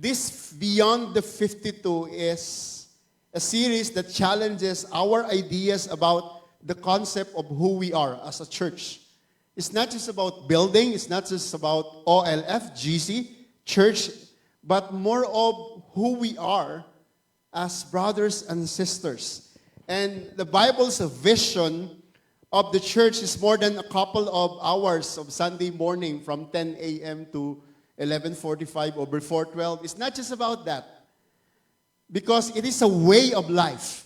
This Beyond the 52 is a series that challenges our ideas about the concept of who we are as a church. It's not just about building, it's not just about OLF, GC, church, but more of who we are as brothers and sisters. And the Bible's vision of the church is more than a couple of hours of Sunday morning from 10 a.m. to 11:45 or before 12. It's not just about that. Because it is a way of life.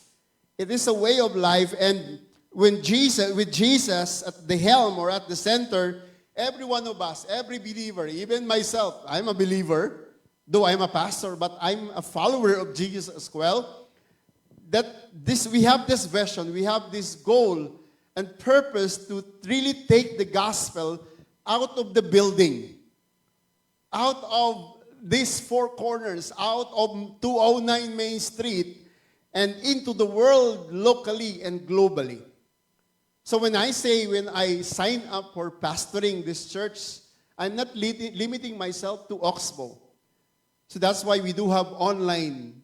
It is a way of life, and with Jesus at the helm or at the center, every one of us, every believer, even myself, I'm a believer, though I'm a pastor, but I'm a follower of Jesus as well. We have this vision, we have this goal and purpose to really take the gospel out of the building, out of these four corners, out of 209 Main Street, and into the world locally and globally. So when I sign up for pastoring this church, I'm not limiting myself to Oxbow. So that's why we do have online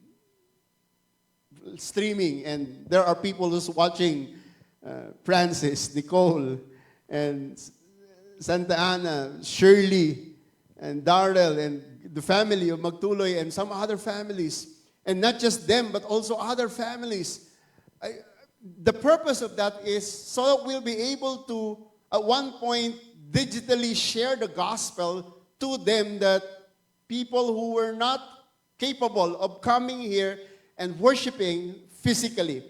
streaming, and there are people who's watching Francis, Nicole, and Santa Ana, Shirley, and Darrell, and the family of Magtuloy, and some other families. And not just them, but also other families. The purpose of that is so that we'll be able to, at one point, digitally share the gospel to them, that people who were not capable of coming here and worshiping physically.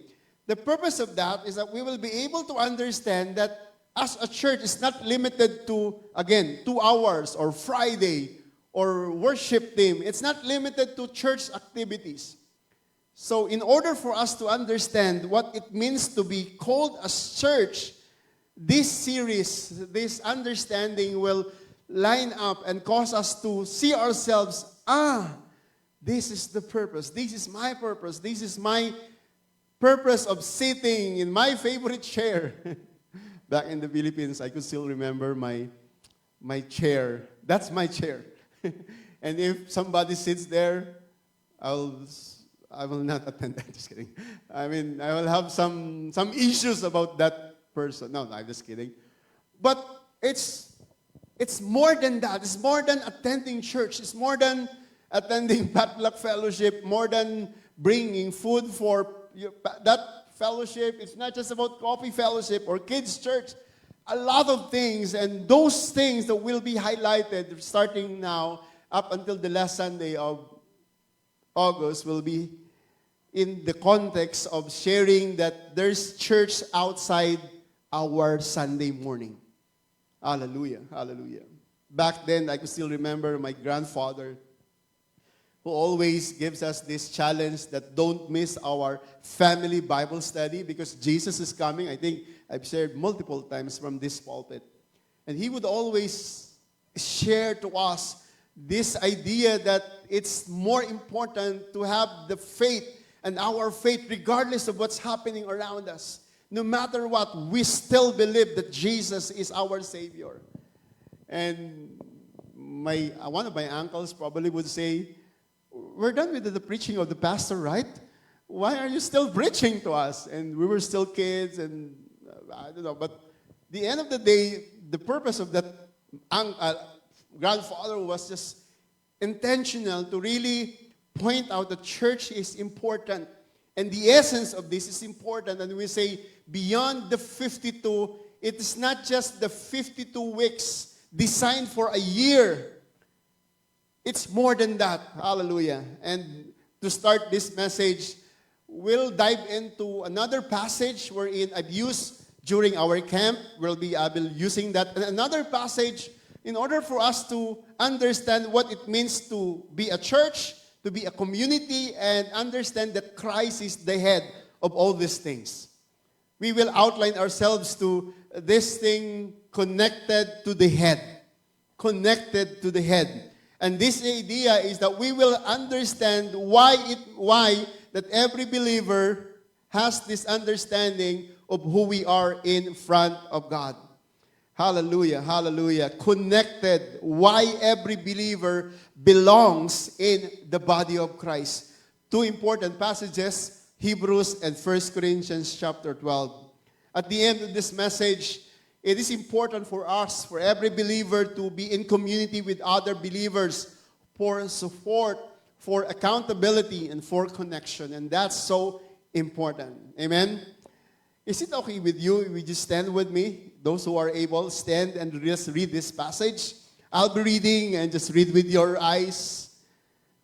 The purpose of that is that we will be able to understand that as a church, it's not limited to, again, 2 hours or Friday or worship team. It's not limited to church activities. So in order for us to understand what it means to be called as church, this series, this understanding will line up and cause us to see ourselves, this is the purpose. This is my purpose. This is my purpose of sitting in my favorite chair. Back in the Philippines, I could still remember my chair. That's my chair. And if somebody sits there, I will not attend that. Just kidding. I mean, I will have some issues about that person. No, I'm just kidding. But it's more than that. It's more than attending church. It's more than attending potluck fellowship, more than bringing food for that fellowship. It's not just about coffee fellowship or kids' church. A lot of things, and those things that will be highlighted starting now up until the last Sunday of August will be in the context of sharing that there's church outside our Sunday morning. Hallelujah, hallelujah. Back then, I could still remember my grandfather, who always gives us this challenge that don't miss our family Bible study because Jesus is coming. I think I've shared multiple times from this pulpit. And he would always share to us this idea that it's more important to have the faith and our faith regardless of what's happening around us. No matter what, we still believe that Jesus is our Savior. And one of my uncles probably would say, we're done with the preaching of the pastor, right? Why are you still preaching to us? And we were still kids, and I don't know. But the end of the day, the purpose of that grandfather was just intentional to really point out that church is important. And the essence of this is important. And we say, beyond the 52, it is not just the 52 weeks designed for a year. It's more than that. Hallelujah. And to start this message, we'll dive into another passage wherein I've used during our camp. I'll be using that. And another passage in order for us to understand what it means to be a church, to be a community, and understand that Christ is the head of all these things. We will outline ourselves to this thing connected to the head. Connected to the head. And this idea is that we will understand why that every believer has this understanding of who we are in front of God. Hallelujah, hallelujah. Connected. Why every believer belongs in the body of Christ. Two important passages, Hebrews and 1 Corinthians chapter 12. At the end of this message, it is important for us, for every believer, to be in community with other believers for support, for accountability, and for connection. And that's so important. Amen? Is it okay with you if you just stand with me? Those who are able, stand and just read this passage. I'll be reading and just read with your eyes.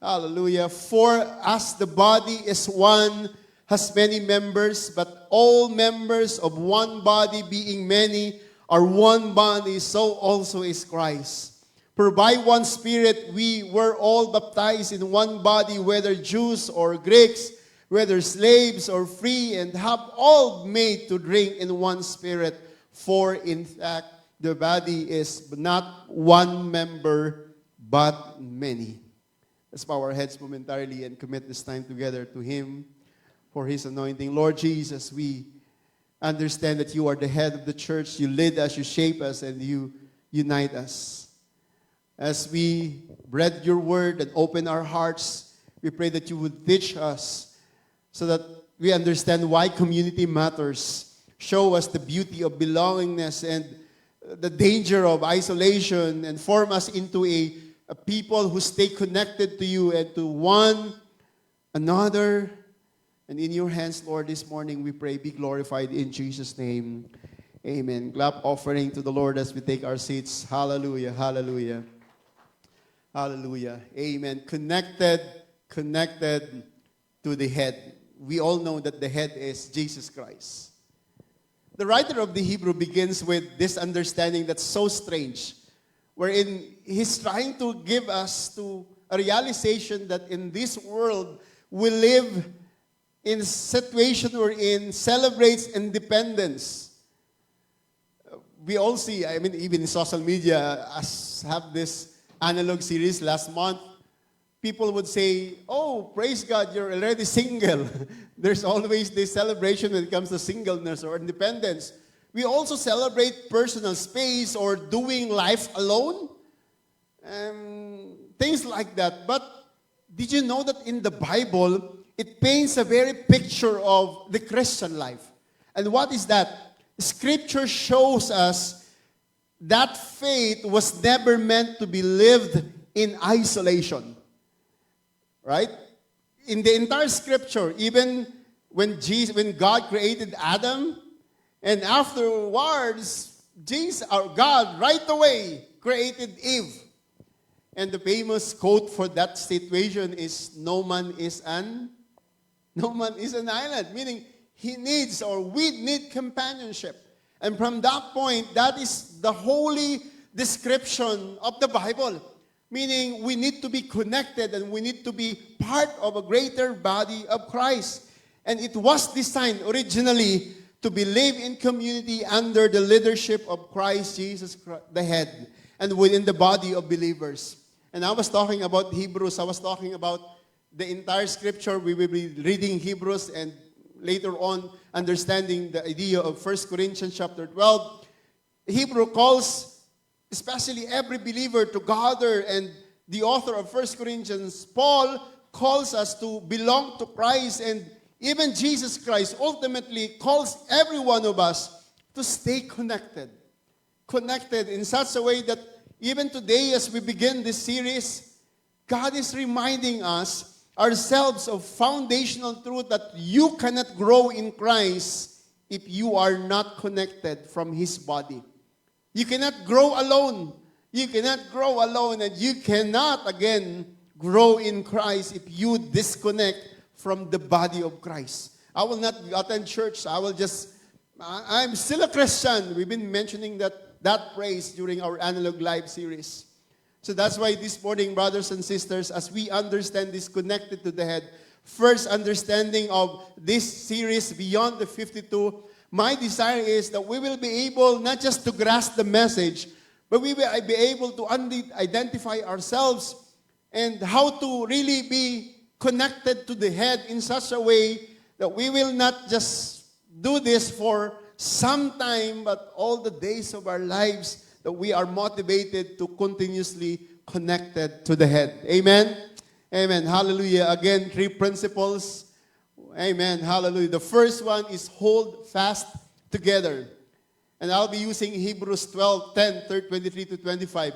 Hallelujah. For as the body is one, has many members, but all members of one body, being many, are one body, so also is Christ. For by one Spirit we were all baptized in one body, whether Jews or Greeks, whether slaves or free, and have all made to drink in one Spirit. For in fact, the body is not one member, but many. Let's bow our heads momentarily and commit this time together to Him for His anointing. Lord Jesus, we understand that You are the head of the church. You lead us, You shape us, and You unite us. As we read Your word and open our hearts, we pray that You would teach us so that we understand why community matters. Show us the beauty of belongingness and the danger of isolation, and form us into a people who stay connected to You and to one another. And in Your hands, Lord, this morning we pray, be glorified in Jesus' name. Amen. Clap offering to the Lord as we take our seats. Hallelujah, hallelujah, hallelujah. Amen. Connected to the head. We all know that the head is Jesus Christ. The writer of the Hebrew begins with this understanding that's so strange, wherein he's trying to give us to a realization that in this world we live in a situation wherein celebrates independence. We all see, I mean, even in social media, as have this analog series last month, people would say, oh, praise God, you're already single. There's always this celebration when it comes to singleness or independence. We also celebrate personal space or doing life alone. Things like that. But did you know that in the Bible, it paints a very picture of the Christian life? And what is that? Scripture shows us that faith was never meant to be lived in isolation. Right? In the entire Scripture, even when God created Adam, and afterwards, Jesus, our God, right away created Eve. And the famous quote for that situation is, no man is an island, meaning he needs, or we need, companionship. And from that point, that is the holy description of the Bible. Meaning we need to be connected and we need to be part of a greater body of Christ. And it was designed originally to be lived in community under the leadership of Christ Jesus, the head, and within the body of believers. And I was talking about Hebrews. I was talking about the entire Scripture. We will be reading Hebrews and later on understanding the idea of 1 Corinthians chapter 12. Hebrew calls especially every believer to gather, and the author of 1 Corinthians, Paul, calls us to belong to Christ, and even Jesus Christ ultimately calls every one of us to stay connected. Connected in such a way that even today as we begin this series, God is reminding us ourselves of foundational truth that you cannot grow in Christ if you are not connected from His body. You cannot grow alone. You cannot grow alone, and you cannot, again, grow in Christ if you disconnect from the body of Christ. I will not attend church. I'm still a Christian. We've been mentioning that phrase during our Analog Live series. So that's why this morning, brothers and sisters, as we understand this connected to the head, first understanding of this series, Beyond the 52, my desire is that we will be able not just to grasp the message, but we will be able to identify ourselves and how to really be connected to the head in such a way that we will not just do this for sometime, but all the days of our lives, that we are motivated to continuously connected to the head. Amen? Amen. Hallelujah. Again, 3 principles. Amen. Hallelujah. The first one is hold fast together. And I'll be using Hebrews 12:10, 23 to 25.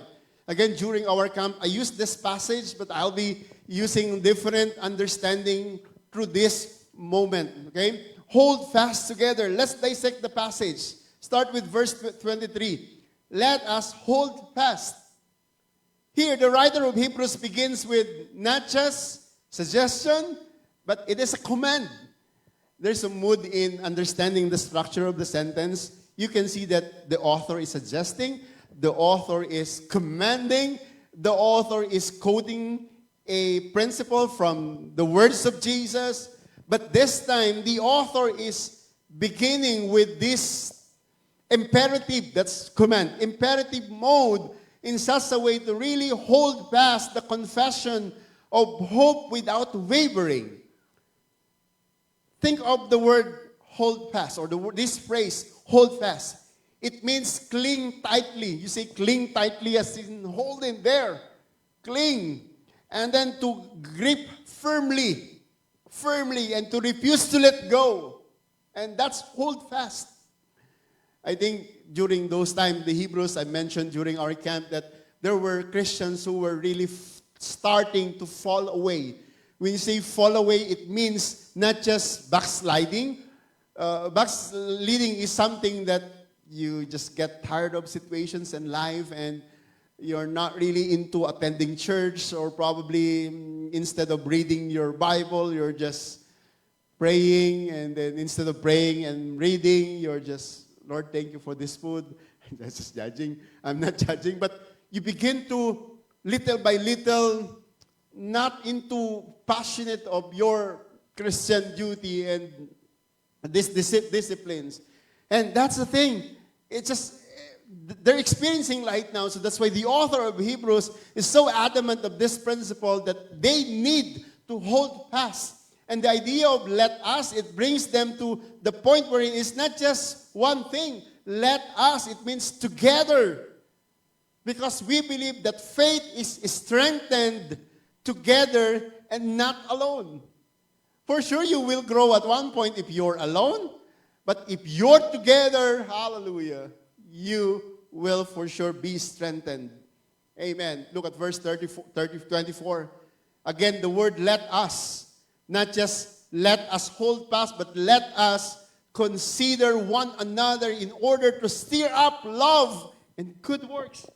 Again, during our camp, I used this passage, but I'll be using different understanding through this moment. Okay? Hold fast together. Let's dissect the passage. Start with verse 23. Let us hold fast. Here, the writer of Hebrews begins with not just suggestion, but it is a command. There's a mood in understanding the structure of the sentence. You can see that the author is suggesting, the author is commanding, the author is quoting a principle from the words of Jesus. But this time, the author is beginning with this imperative, that's command, imperative mode, in such a way to really hold fast the confession of hope without wavering. Think of the word hold fast, or this phrase, hold fast. It means cling tightly. You say cling tightly as in hold in there. Cling. And then to grip firmly, and to refuse to let go. And that's hold fast. I think during those times, the Hebrews, I mentioned during our camp that there were Christians who were really starting to fall away. When you say fall away, it means not just backsliding. Backsliding is something that you just get tired of situations in life and you're not really into attending church, or probably instead of reading your Bible, you're just praying, and then instead of praying and reading, you're just, Lord, thank you for this food. That's just judging. I'm not judging, but you begin to, little by little, not into passionate of your Christian duty and these disciplines. And that's the thing. It's just, they're experiencing right now. So that's why the author of Hebrews is so adamant of this principle that they need to hold fast. And the idea of let us, it brings them to the point where it is not just one thing. Let us, it means together. Because we believe that faith is strengthened together and not alone. For sure, you will grow at one point if you're alone. But if you're together, hallelujah, you will for sure be strengthened. Amen. Look at verse 24. Again, the word let us. Not just let us hold fast, but let us consider one another in order to stir up love and good works.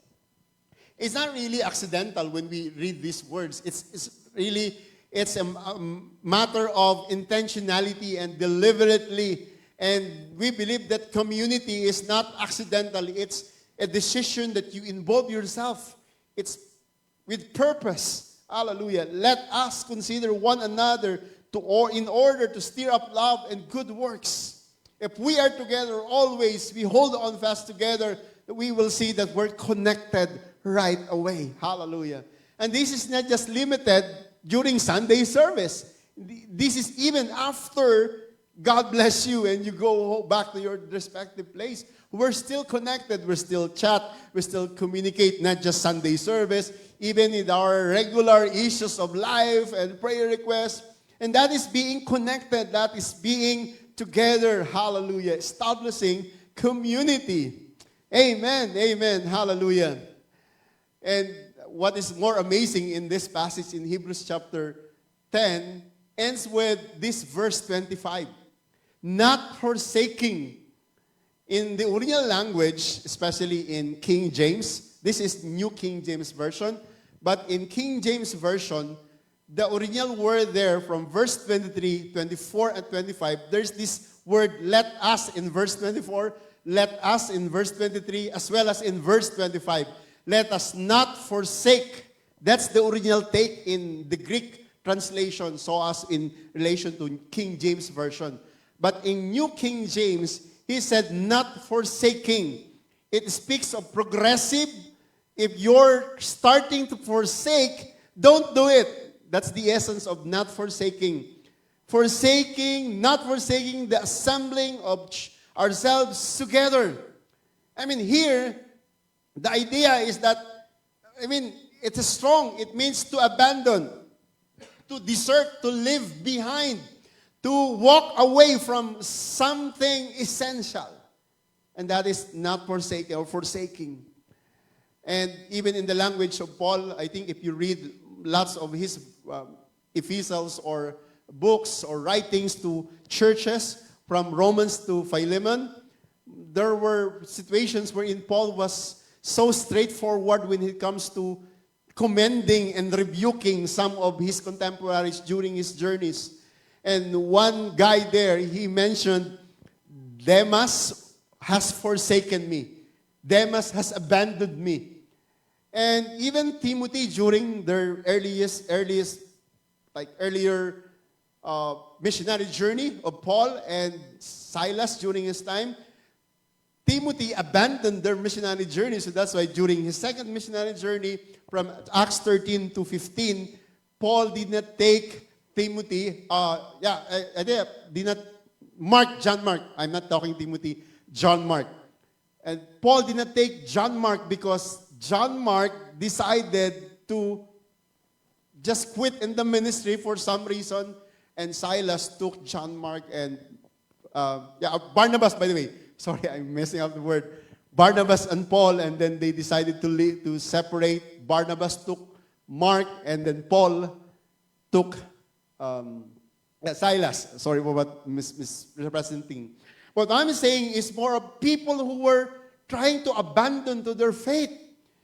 It's not really accidental when we read these words. It's a matter of intentionality and deliberately. And we believe that community is not accidental. It's a decision that you involve yourself. It's with purpose. Hallelujah. Let us consider one another in order to stir up love and good works. If we are together always, we hold on fast together, we will see that we're connected right away. Hallelujah. And this is not just limited during Sunday service. This is even after God bless you and you go back to your respective place. We're still connected. We still chat. We still communicate, not just Sunday service, even in our regular issues of life and prayer requests. And that is being connected. That is being together. Hallelujah. Establishing community. Amen. Amen. Hallelujah. And what is more amazing in this passage in Hebrews chapter 10 ends with this verse 25. Not forsaking. In the original language, especially in King James, this is New King James Version, but in King James Version, the original word there from verse 23, 24, and 25, there's this word let us in verse 24, let us in verse 23, as well as in verse 25. Let us not forsake. That's the original take in the Greek translation, so as in relation to King James Version. But in New King James, he said not forsaking. It speaks of progressive. If you're starting to forsake, don't do it. That's the essence of not forsaking. Not forsaking the assembling of ourselves together. I mean, here, the idea is that, it is strong. It means to abandon, to desert, to leave behind, to walk away from something essential. And that is not forsaken or forsaking. And even in the language of Paul, I think if you read lots of his epistles or books or writings to churches, from Romans to Philemon, there were situations wherein Paul was so straightforward when it comes to commending and rebuking some of his contemporaries during his journeys. And one guy there, he mentioned, Demas has forsaken me. Demas has abandoned me. And even Timothy, during their earlier missionary journey of Paul and Silas during his time, Timothy abandoned their missionary journey. So that's why during his second missionary journey, from Acts 13 to 15, Paul did not take Timothy, John Mark. I'm not talking Timothy, John Mark. And Paul did not take John Mark because John Mark decided to just quit in the ministry for some reason, and Silas took John Mark and, Barnabas, by the way. Sorry, I'm messing up the word. Barnabas and Paul, and then they decided to separate. Barnabas took Mark, and then Paul took Silas. Sorry for what misrepresenting. What I'm saying is more of people who were trying to abandon to their faith.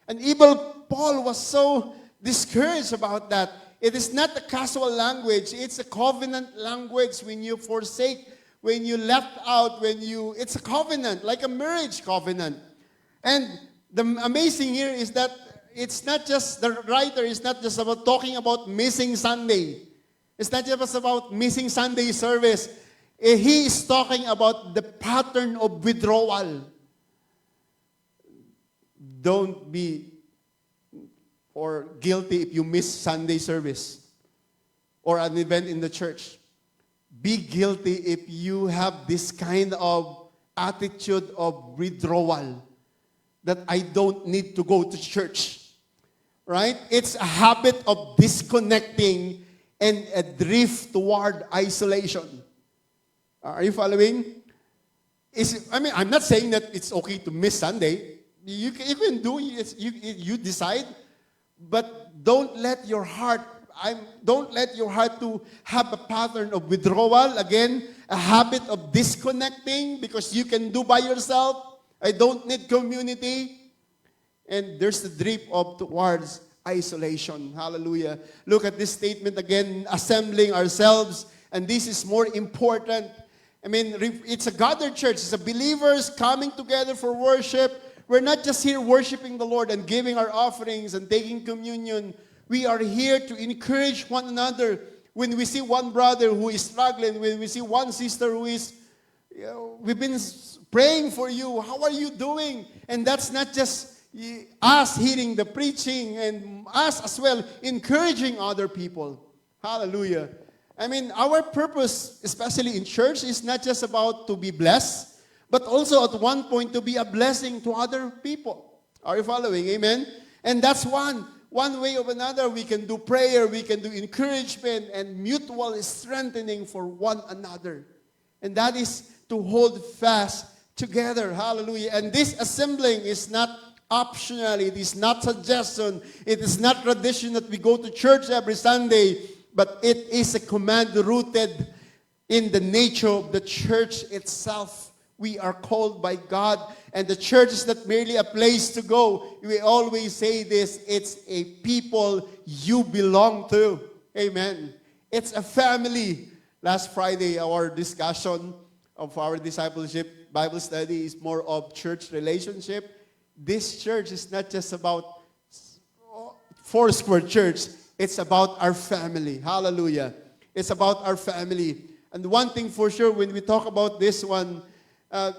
And even Paul was so discouraged about that. It is not a casual language. It's a covenant language. When you forsake, when you left out, it's a covenant, like a marriage covenant. And the amazing here is that the writer is not just about talking about missing Sunday. It's not just about missing Sunday service. He is talking about the pattern of withdrawal. Don't be guilty if you miss Sunday service or an event in the church. Be guilty if you have this kind of attitude of withdrawal, that I don't need to go to church. Right? It's a habit of disconnecting and a drift toward isolation. Are you following? I'm not saying that it's okay to miss Sunday. You can do it. You decide. But don't let your heart to have a pattern of withdrawal. Again, a habit of disconnecting because you can do by yourself. I don't need community. And there's the drift towards isolation. Hallelujah. Look at this statement again, assembling ourselves. And this is more important. It's a gathered church. It's a believers coming together for worship. We're not just here worshiping the Lord and giving our offerings and taking communion. We are here to encourage one another. When we see one brother who is struggling, when we see one sister who is, we've been praying for you. How are you doing? And that's not just us hearing the preaching, and us as well encouraging other people. Hallelujah. Our purpose, especially in church, is not just about to be blessed, but also at one point to be a blessing to other people. Are you following? Amen? And that's one way or another. We can do prayer, we can do encouragement and mutual strengthening for one another. And that is to hold fast together. Hallelujah. And this assembling is not optional. It is not suggestion. It is not tradition that we go to church every Sunday. But it is a command rooted in the nature of the church itself. We are called by God. And the church is not merely a place to go. We always say this. It's a people you belong to. Amen. It's a family. Last Friday, our discussion of our discipleship Bible study is more of church relationship. This church is not just about Foursquare Church. It's about our family. Hallelujah. It's about our family. And one thing for sure, when we talk about this one,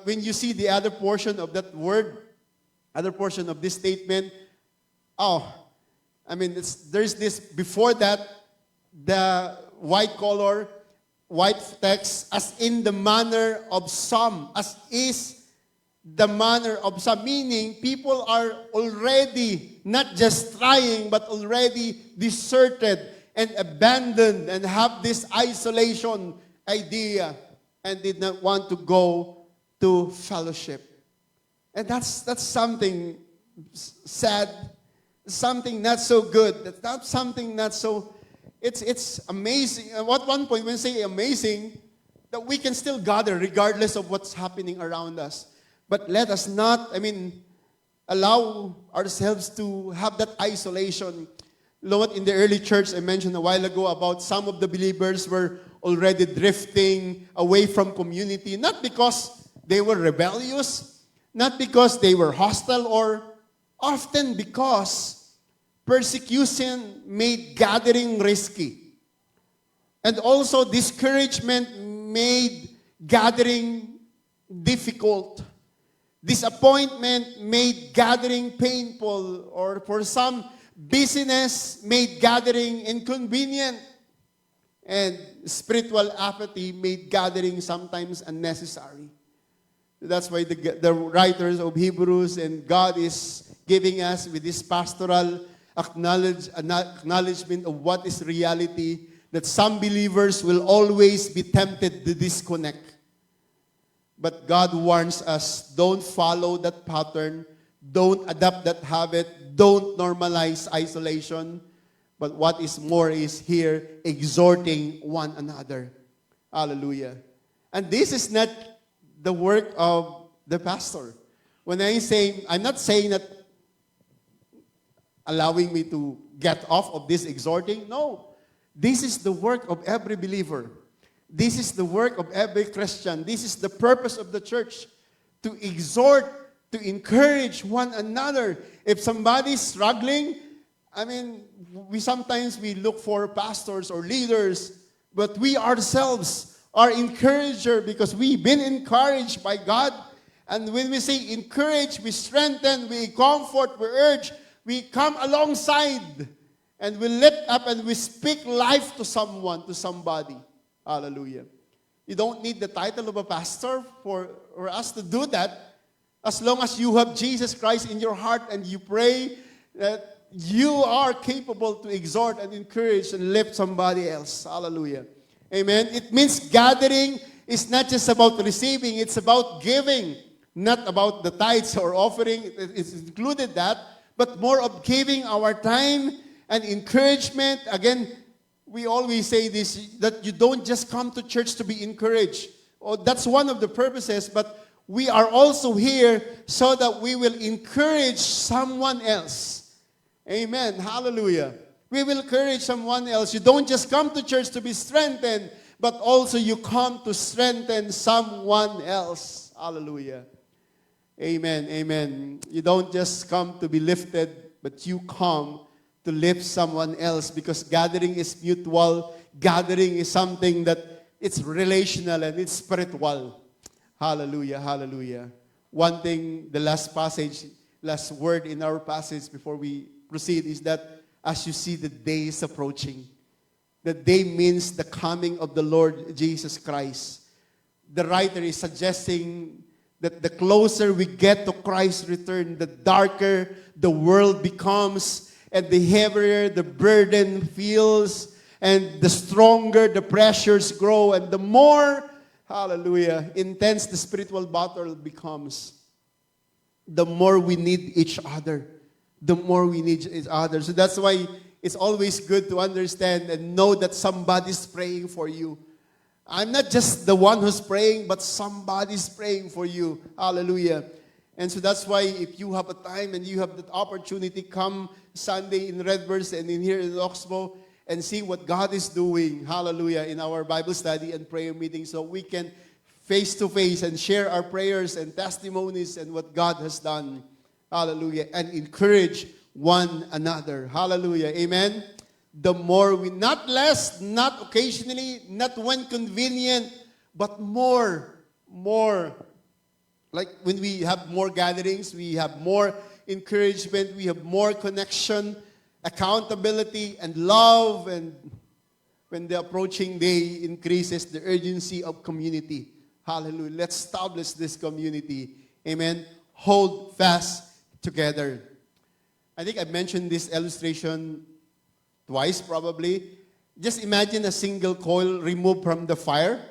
when you see the other portion of that word, other portion of this statement, there's this, before that, the white collar, white text, as in the manner of some, as is the manner of some, meaning people are already not just trying, but already deserted and abandoned and have this isolation idea and did not want to go to fellowship. And that's something sad, something not so good. That's something not so, it's amazing. At one point, when we say amazing, that we can still gather regardless of what's happening around us. But let us not, allow ourselves to have that isolation. Lord, in the early church, I mentioned a while ago about some of the believers were already drifting away from community, not because they were rebellious, not because they were hostile, or often because persecution made gathering risky. And also discouragement made gathering difficult. Disappointment made gathering painful, or for some, busyness made gathering inconvenient. And spiritual apathy made gathering sometimes unnecessary. That's why the writers of Hebrews and God is giving us with this pastoral acknowledgement of what is reality, that some believers will always be tempted to disconnect. But God warns us, don't follow that pattern, don't adopt that habit, don't normalize isolation. But what is more is here, exhorting one another. Hallelujah. And this is not the work of the pastor. When I say, I'm not saying that allowing me to get off of this exhorting. No. This is the work of every believer. This is the work of every Christian. This is the purpose of the church, to exhort, to encourage one another. If somebody's struggling, we sometimes look for pastors or leaders, but we ourselves are encourager because we've been encouraged by God. And when we say encourage, we strengthen, we comfort, we urge, we come alongside, and we lift up and we speak life to someone, to somebody. Hallelujah. You don't need the title of a pastor for us to do that. As long as you have Jesus Christ in your heart and you pray, that you are capable to exhort and encourage and lift somebody else. Hallelujah. Amen. It means gathering is not just about receiving, it's about giving. Not about the tithes or offering, it's included that, but more of giving our time and encouragement. Again, we always say this, that you don't just come to church to be encouraged. Oh, that's one of the purposes, but we are also here so that we will encourage someone else. Amen. Hallelujah. We will encourage someone else. You don't just come to church to be strengthened, but also you come to strengthen someone else. Hallelujah. Amen. Amen. You don't just come to be lifted, but you come to lift someone else, because gathering is mutual. Gathering is something that it's relational and it's spiritual. Hallelujah. Hallelujah. One thing, the last word in our passage before we proceed is that as you see the day is approaching, the day means the coming of the Lord Jesus Christ. The writer is suggesting that the closer we get to Christ's return, the darker the world becomes, and the heavier the burden feels, and the stronger the pressures grow, and the more, hallelujah, intense the spiritual battle becomes. The more we need each other. The more we need each other. So that's why it's always good to understand and know that somebody's praying for you. I'm not just the one who's praying, but somebody's praying for you. Hallelujah. And so that's why if you have a time and you have that opportunity, come Sunday in Redbirds and in here in Oxbow and see what God is doing. Hallelujah. In our Bible study and prayer meeting, so we can face to face and share our prayers and testimonies and what God has done. Hallelujah. And encourage one another. Hallelujah. Amen. The more we, not less, not occasionally, not when convenient, but more. Like when we have more gatherings, we have more encouragement, we have more connection, accountability, and love, and when the approaching day increases the urgency of community. Hallelujah. Let's establish this community. Amen. Hold fast together. I think I mentioned this illustration twice probably. Just imagine a single coil removed from the fire.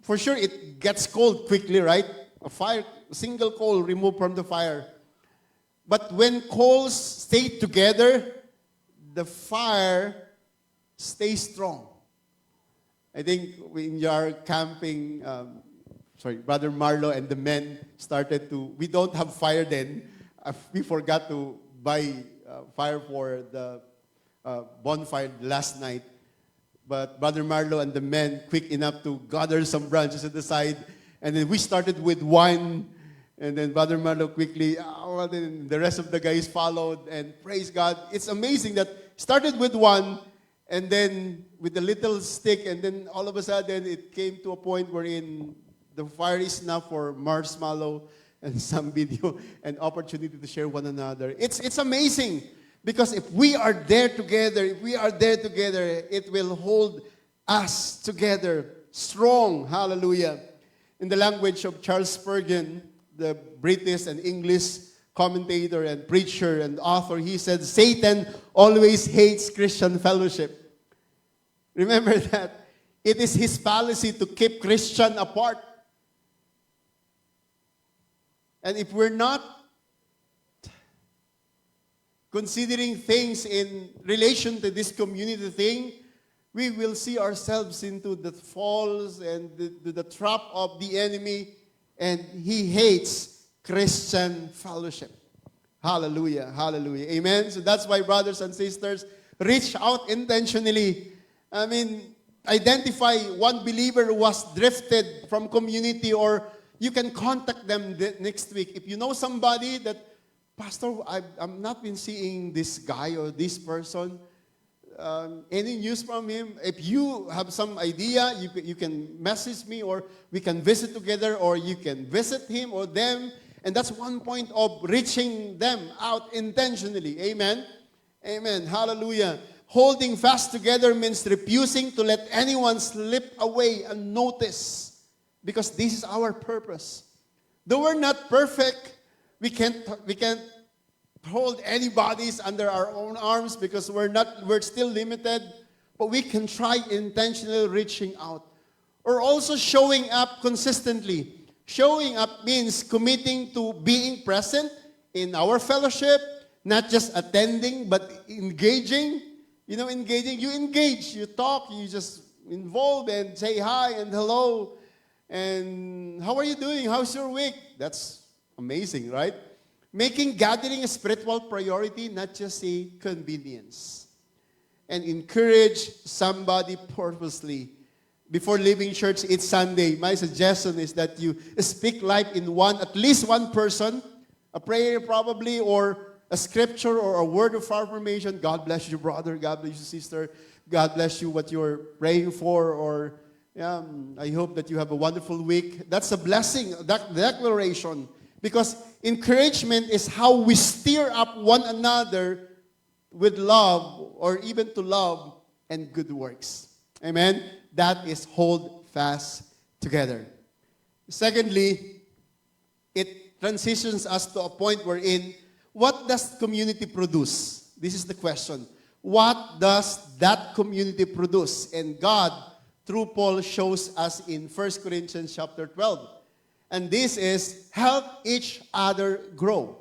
For sure, it gets cold quickly, right? A single coal removed from the fire. But when coals stay together, the fire stays strong. I think in our camping, Brother Marlo and the men started to, we don't have fire then. We forgot to buy fire for the bonfire last night. But Brother Marlo and the men, quick enough to gather some branches at the side. And then we started with one. And then Brother Marlo quickly, then the rest of the guys followed. And praise God. It's amazing that started with one. And then with a little stick. And then all of a sudden, it came to a point wherein the fire is enough for marshmallow and some video and opportunity to share one another. It's amazing. Because if we are there together, it will hold us together strong. Hallelujah. In the language of Charles Spurgeon, the British and English commentator and preacher and author, he said, Satan always hates Christian fellowship. Remember that. It is his policy to keep Christian apart. And if we're not considering things in relation to this community thing, we will see ourselves into the falls and the trap of the enemy, and he hates Christian fellowship. Hallelujah, hallelujah, amen. So that's why, brothers and sisters, reach out intentionally. Identify one believer who has drifted from community, or you can contact them next week. If you know somebody that, Pastor, I've not been seeing this guy or this person. Any news from him? If you have some idea, you can message me, or we can visit together, or you can visit him or them. And that's one point of reaching them out intentionally. Amen? Amen. Hallelujah. Holding fast together means refusing to let anyone slip away unnoticed, because this is our purpose. Though we're not perfect, we can't hold anybody's under our own arms because we're still limited, but we can try intentionally reaching out. Or also showing up consistently. Showing up means committing to being present in our fellowship, not just attending, but engaging. Engaging, you engage, you talk, you just involve and say hi and hello. And how are you doing? How's your week? That's amazing, right? Making gathering a spiritual priority, not just a convenience. And encourage somebody purposely. Before leaving church each Sunday, my suggestion is that you speak life in at least one person, a prayer probably, or a scripture or a word of affirmation. God bless you, brother. God bless you, sister. God bless you, what you're praying for. Or I hope that you have a wonderful week. That's a blessing, that declaration. Because encouragement is how we stir up one another with love, or even to love and good works. Amen? That is hold fast together. Secondly, it transitions us to a point wherein, what does community produce? This is the question. What does that community produce? And God, through Paul, shows us in 1 Corinthians chapter 12. And this is, help each other grow.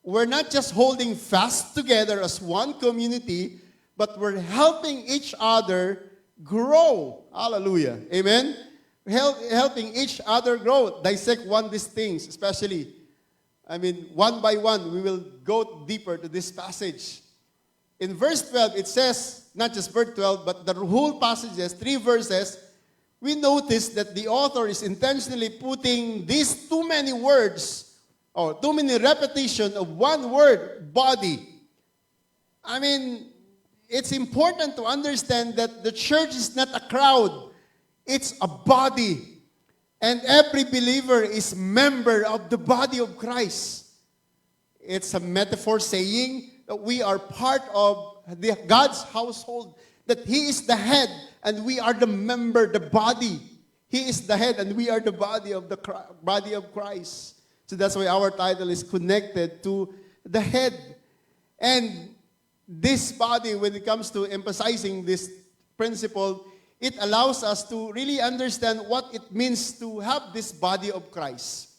We're not just holding fast together as one community, but we're helping each other grow. Hallelujah. Amen? Helping each other grow. Dissect these things, especially. One by one, we will go deeper to this passage. In verse 12, it says, not just verse 12, but the whole passage has 3 verses. We notice that the author is intentionally putting these too many words, or too many repetition of one word, body. It's important to understand that the church is not a crowd. It's a body. And every believer is member of the body of Christ. It's a metaphor saying that we are part of God's household, that He is the head and we are the member, the body. He is the head and we are the body of body of Christ. So that's why our title is connected to the head. And this body, when it comes to emphasizing this principle, it allows us to really understand what it means to have this body of Christ.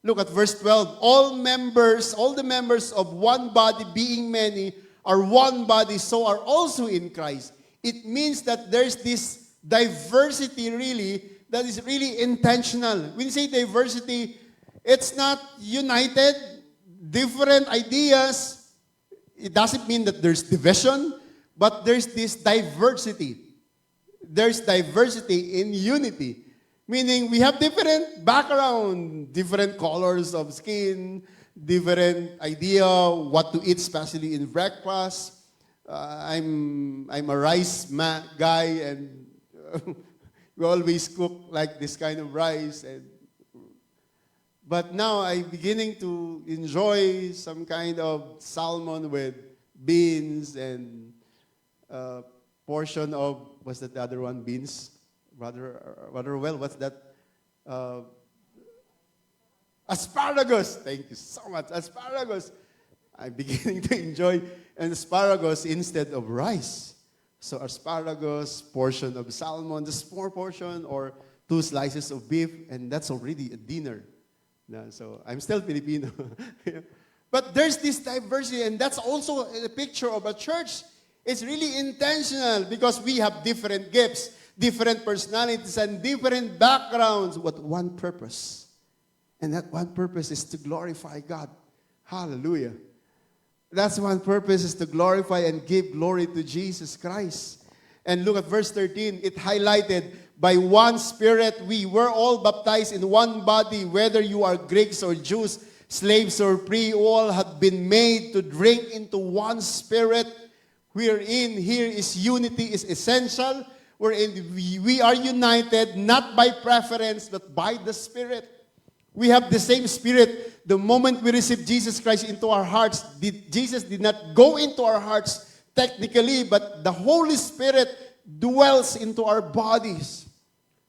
Look at verse 12. All the members of one body, being many, are one body, so are also in Christ. It means that there's this diversity really that is really intentional. When you say diversity, it's not united, different ideas. It doesn't mean that there's division, but there's this diversity. There's diversity in unity. Meaning we have different background, different colors of skin, different idea what to eat, especially in breakfast. I'm a rice guy, and we always cook like this kind of rice. But now I'm beginning to enjoy some kind of salmon with beans and portion of, what's that the other one, beans? Rather well, what's that? Asparagus. Thank you so much. Asparagus. I'm beginning to enjoy an asparagus instead of rice. So asparagus, portion of salmon, the small portion, or 2 slices of beef, and that's already a dinner. So I'm still Filipino. But there's this diversity, and that's also a picture of a church. It's really intentional because we have different gifts, different personalities, and different backgrounds, but one purpose. And that one purpose is to glorify God. Hallelujah. That's one purpose, is to glorify and give glory to Jesus Christ. And look at verse 13. It highlighted, by one Spirit we were all baptized in one body, whether you are Greeks or Jews, slaves or free, all have been made to drink into one Spirit. Wherein here is unity is essential, wherein we are united not by preference but by the Spirit. We have the same Spirit. The moment we receive Jesus Christ into our hearts, Jesus did not go into our hearts technically, but the Holy Spirit dwells into our bodies.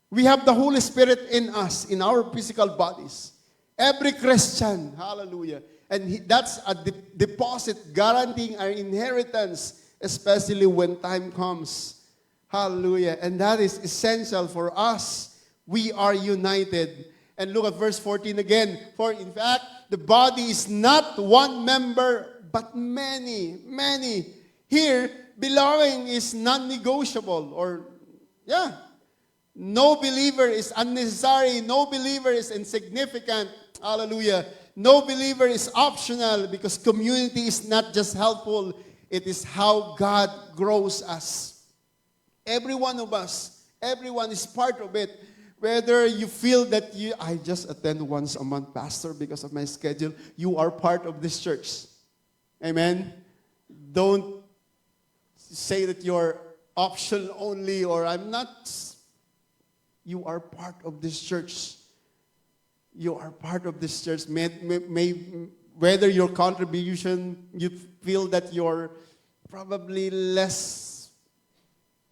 We have the Holy Spirit in us, in our physical bodies. Every Christian, hallelujah. And that's a deposit guaranteeing our inheritance, especially when time comes. Hallelujah. And that is essential for us. We are united. And look at verse 14 again. For in fact, the body is not one member, but many, many. Here, belonging is non-negotiable. No believer is unnecessary. No believer is insignificant. Hallelujah. No believer is optional, because community is not just helpful. It is how God grows us. Every one of us, everyone is part of it. Whether you feel that I just attend once a month, Pastor, because of my schedule, you are part of this church. Amen? Don't say that you're optional only, or I'm not. You are part of this church. You are part of this church. Whether your contribution, you feel that you're probably less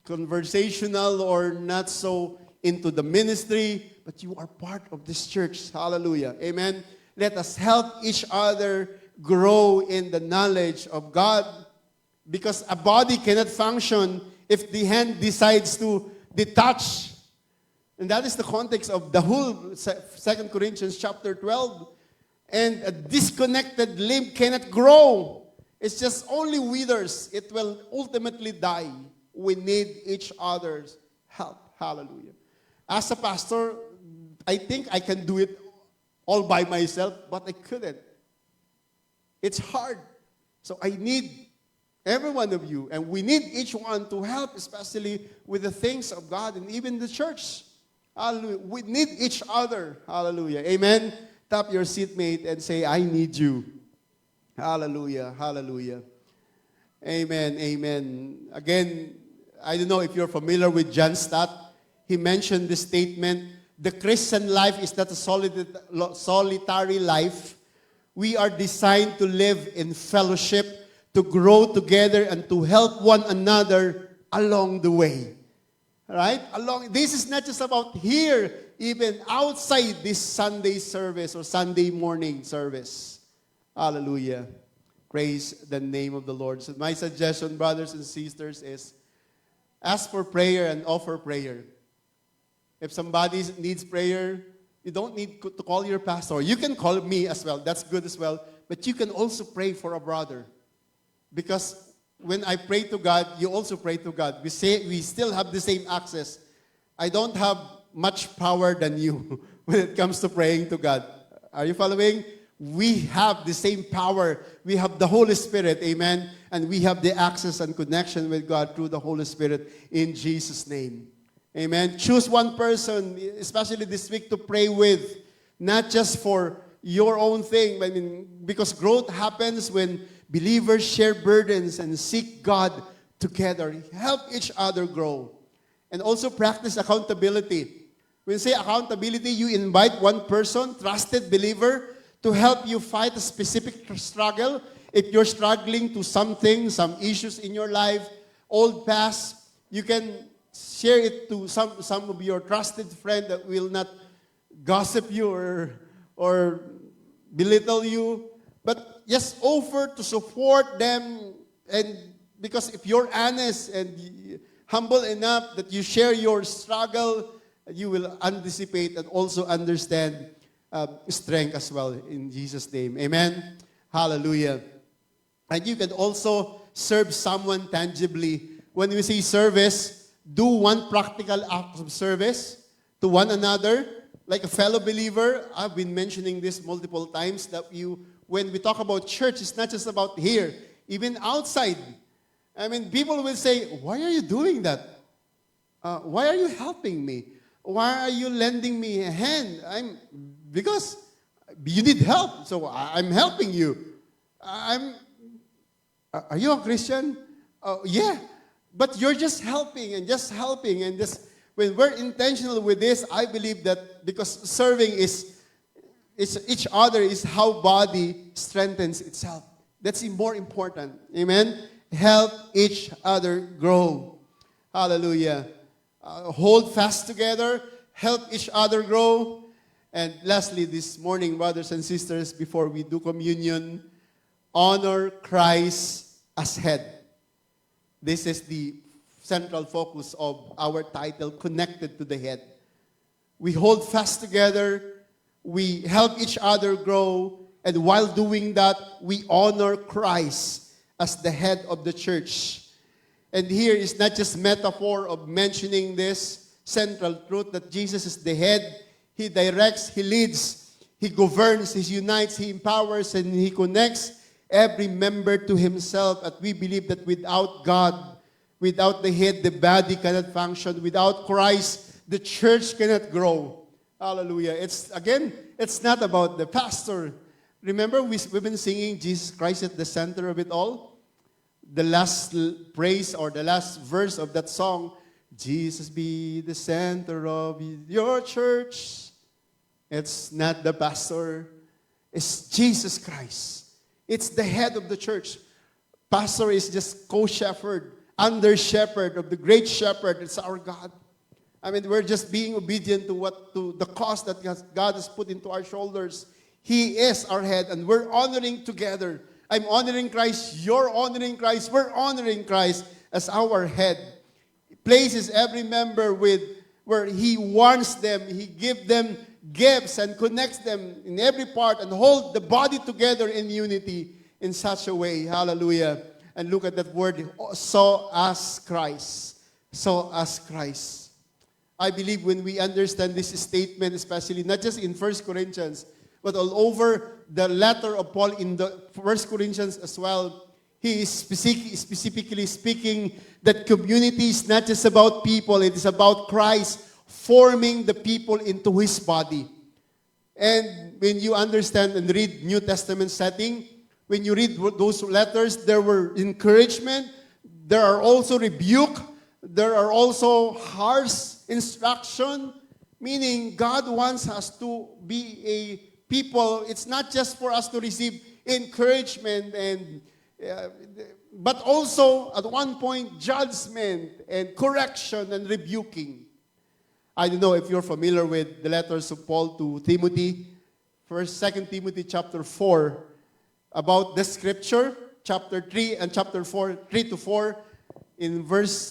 conversational or not so into the ministry, but you are part of this church. Hallelujah. Amen. Let us help each other grow in the knowledge of God, because a body cannot function if the hand decides to detach. And that is the context of the whole 2 Corinthians chapter 12. And a disconnected limb cannot grow. It's just only withers. It will ultimately die. We need each other's help. Hallelujah. As a pastor, I think I can do it all by myself, but I couldn't. It's hard. So I need every one of you, and we need each one to help, especially with the things of God and even the church. Hallelujah. We need each other. Hallelujah. Amen. Tap your seatmate and say, I need you. Hallelujah. Hallelujah. Amen. Amen. Again, I don't know if you're familiar with John Stott. He mentioned this statement: the Christian life is not a solitary life. We are designed to live in fellowship, to grow together and to help one another along the way. Right? This is not just about here, even outside this Sunday service or Sunday morning service. Hallelujah. Praise the name of the Lord. So my suggestion, brothers and sisters, is ask for prayer and offer prayer. If somebody needs prayer, you don't need to call your pastor. You can call me as well. That's good as well. But you can also pray for a brother. Because when I pray to God, you also pray to God. We still have the same access. I don't have much power than you when it comes to praying to God. Are you following? We have the same power. We have the Holy Spirit, amen? And we have the access and connection with God through the Holy Spirit in Jesus' name. Amen. Choose one person, especially this week, to pray with. Not just for your own thing, because growth happens when believers share burdens and seek God together. Help each other grow. And also practice accountability. When you say accountability, you invite one person, trusted believer, to help you fight a specific struggle. If you're struggling to something, some issues in your life, old past, you can share it to some of your trusted friends that will not gossip you or belittle you. But just offer to support them. And because if you're honest and humble enough that you share your struggle, you will anticipate and also understand strength as well in Jesus' name. Amen. Hallelujah. And you can also serve someone tangibly. When we say service, do one practical act of service to one another, like a fellow believer. I've been mentioning this multiple times, that when we talk about church, it's not just about here, even outside. People will say, why are you doing that? Why are you helping me? Why are you lending me a hand? Because you need help, so I'm helping you. Are you a Christian? Yeah. But you're just helping. And when we're intentional with this, I believe that because serving is each other is how body strengthens itself. That's more important. Amen? Help each other grow. Hallelujah. Hold fast together. Help each other grow. And lastly, this morning, brothers and sisters, before we do communion, honor Christ as head. This is the central focus of our title, Connected to the Head. We hold fast together, we help each other grow, and while doing that, we honor Christ as the head of the church. And here is not just metaphor of mentioning this central truth that Jesus is the head. He directs, He leads, He governs, He unites, He empowers, and He connects every member to Himself. And we believe that without God, without the head, the body cannot function. Without Christ, the church cannot grow. Hallelujah. It's not about the pastor. Remember, we've been singing Jesus Christ at the center of it all? The last praise or the last verse of that song, Jesus be the center of your church. It's not the pastor. It's Jesus Christ. It's the head of the church. Pastor is just co-shepherd, under-shepherd of the great shepherd. It's our God. We're just being obedient to the cost that God has put into our shoulders. He is our head, and we're honoring together. I'm honoring Christ, you're honoring Christ, we're honoring Christ as our head. He places every member with where He wants them. He gives them gifts and connects them in every part and hold the body together in unity in such a way. Hallelujah. And look at that word, so as Christ. So as Christ. I believe when we understand this statement, especially not just in 1 Corinthians, but all over the letter of Paul in the 1 Corinthians as well, he is specifically speaking that community is not just about people, it is about Christ forming the people into His body. And when you understand and read New Testament setting, when you read those letters, there were encouragement, there are also rebuke, there are also harsh instruction, meaning God wants us to be a people. It's not just for us to receive encouragement uh, but also at one point judgment and correction and rebuking. I don't know if you're familiar with the letters of Paul to Timothy, Second Timothy chapter 4, about the scripture, chapter 3 and chapter 4, 3 to 4, in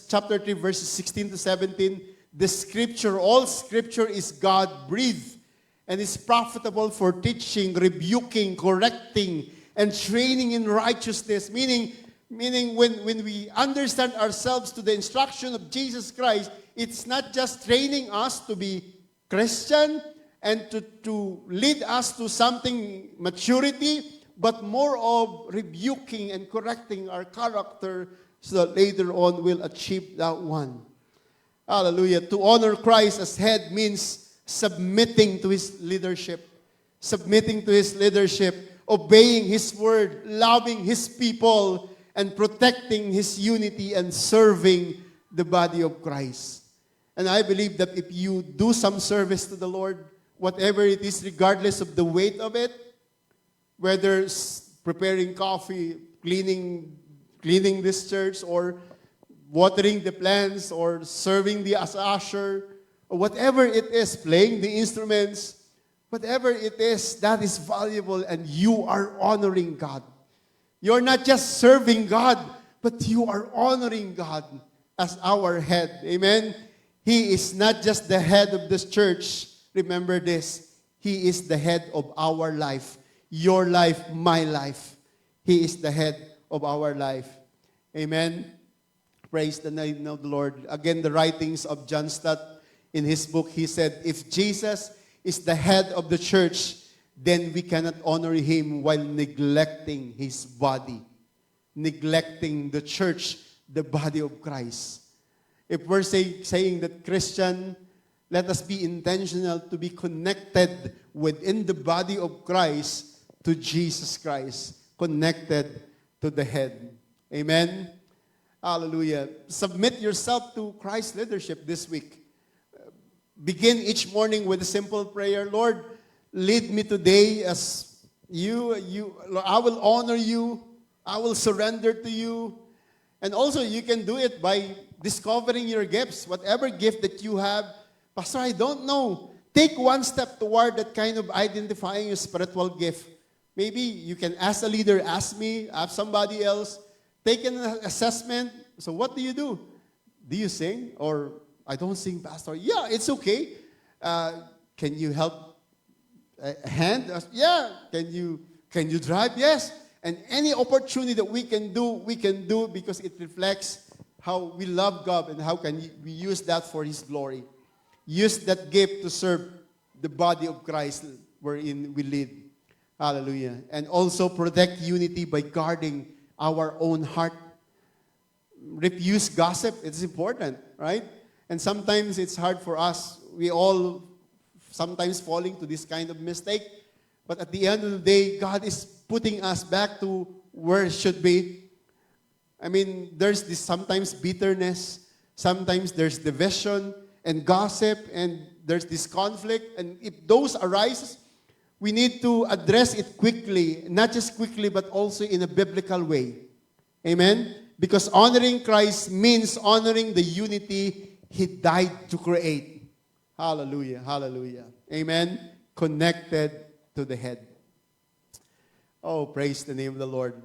chapter 3, verses 16 to 17, the scripture, all scripture is God-breathed and is profitable for teaching, rebuking, correcting, and training in righteousness. Meaning when we understand ourselves to the instruction of Jesus Christ, it's not just training us to be Christian and to lead us to something maturity, but more of rebuking and correcting our character so that later on we'll achieve that one. Hallelujah. To honor Christ as head means submitting to His leadership. Submitting to His leadership, obeying His word, loving His people, and protecting His unity and serving the body of Christ. And I believe that if you do some service to the Lord, whatever it is, regardless of the weight of it, whether it's preparing coffee, cleaning this church, or watering the plants, or serving as usher, or whatever it is, playing the instruments, whatever it is, that is valuable, and you are honoring God. You're not just serving God, but you are honoring God as our head. Amen? He is not just the head of this church. Remember this. He is the head of our life. Your life, my life. He is the head of our life. Amen? Praise the name of the Lord. Again, the writings of John Stott, in his book, he said, if Jesus is the head of the church, then we cannot honor Him while neglecting His body. Neglecting the church, the body of Christ. If we're saying that Christian, let us be intentional to be connected within the body of Christ to Jesus Christ. Connected to the head. Amen? Hallelujah. Submit yourself to Christ's leadership this week. Begin each morning with a simple prayer. Lord, lead me today as you. I will honor you. I will surrender to you. And also, you can do it by discovering your gifts. Whatever gift that you have, Pastor, I don't know. Take one step toward that kind of identifying your spiritual gift. Maybe you can ask a leader, ask me, ask somebody else. Take an assessment. So what do? Do you sing? Or, I don't sing, Pastor. Yeah, it's okay. Can you help a hand? Yeah. Can you drive? Yes. And any opportunity that we can do because it reflects how we love God and how can we use that for His glory. Use that gift to serve the body of Christ wherein we live. Hallelujah. And also protect unity by guarding our own heart. Refuse gossip. It's important, right? And sometimes it's hard for us. We all sometimes falling to this kind of mistake. But at the end of the day, God is putting us back to where it should be. I mean, there's this sometimes bitterness. Sometimes there's division and gossip. And there's this conflict. And if those arise, we need to address it quickly. Not just quickly, but also in a biblical way. Amen? Because honoring Christ means honoring the unity He died to create. Hallelujah, hallelujah. Amen? Connected to the head. Oh, praise the name of the Lord.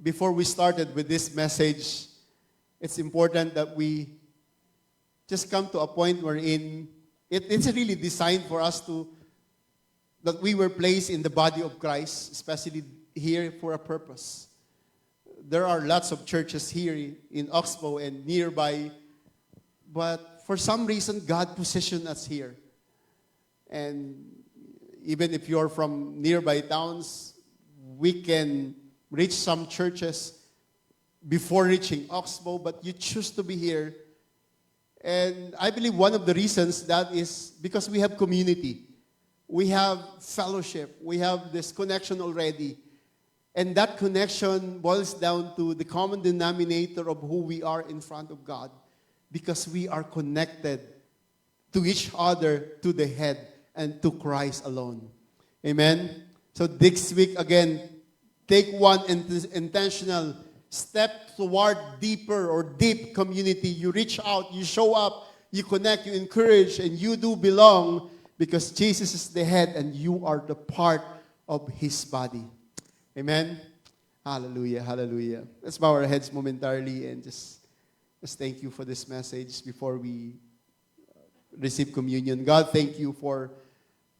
Before we started with this message, it's important that we just come to a point wherein it's really designed for us that we were placed in the body of Christ, especially here for a purpose. There are lots of churches here in Oxbow and nearby, but for some reason, God positioned us here. And even if you're from nearby towns, we can reach some churches before reaching Oxbow, but you choose to be here. And I believe one of the reasons that is because we have community. We have fellowship. We have this connection already. And that connection boils down to the common denominator of who we are in front of God. Because we are connected to each other, to the head, and to Christ alone. Amen? So this week, again, take one intentional step toward deeper or deep community. You reach out, you show up, you connect, you encourage, and you do belong because Jesus is the head and you are the part of His body. Amen? Hallelujah, hallelujah. Let's bow our heads momentarily and just thank you for this message before we receive communion. God, thank you for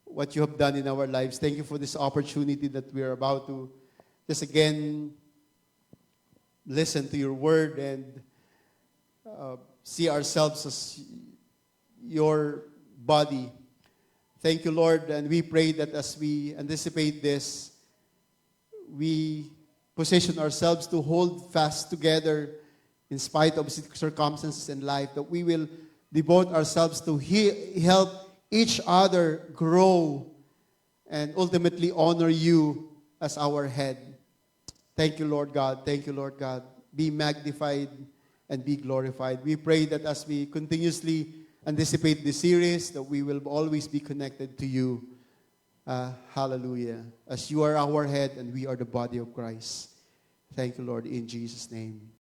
what you have done in our lives. Thank you for this opportunity that we are about to just again listen to your word and see ourselves as your body. Thank you, Lord, and we pray that as we anticipate this, we position ourselves to hold fast together in spite of circumstances in life, that we will devote ourselves to help each other grow and ultimately honor you as our head. Thank you, Lord God. Thank you, Lord God. Be magnified and be glorified. We pray that as we continuously anticipate this series, that we will always be connected to you. Hallelujah. As you are our head and we are the body of Christ. Thank you, Lord, in Jesus' name.